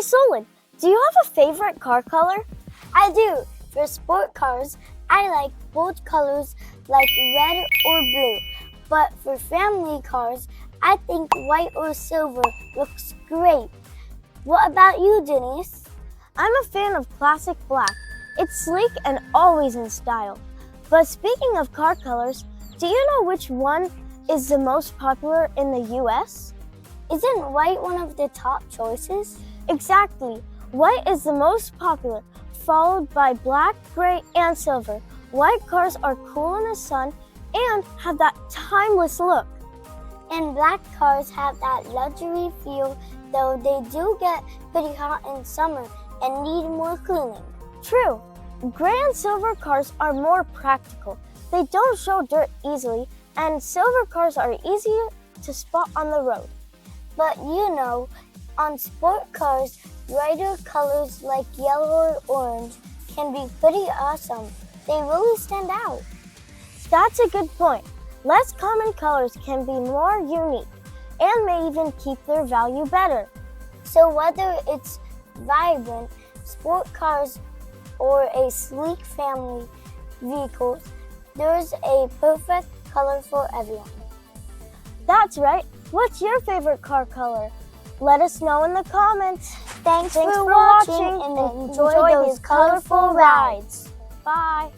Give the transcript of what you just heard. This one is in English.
Hey Solon, do you have a favorite car color? I do. For sport cars, I like bold colors like red or blue. But for family cars, I think white or silver looks great. What about you, Denise? I'm a fan of classic black. It's sleek and always in style. But speaking of car colors, do you know which one is the most popular in the US? Isn't white one of the top choices? Exactly. White is the most popular, followed by black, gray, and silver. White cars are cool in the sun and have that timeless look. And black cars have that luxury feel, though they do get pretty hot in summer and need more cleaning. True. Gray and silver cars are more practical. They don't show dirt easily, and silver cars are easier to spot on the road. But you know, on sport cars, brighter colors like yellow or orange can be pretty awesome. They really stand out. That's a good point. Less common colors can be more unique and may even keep their value better. So whether it's vibrant sport cars or a sleek family vehicles, there's a perfect color for everyone. That's right. What's your favorite car color? Let us know in the comments. Thanks for watching and enjoy those colorful rides. Bye.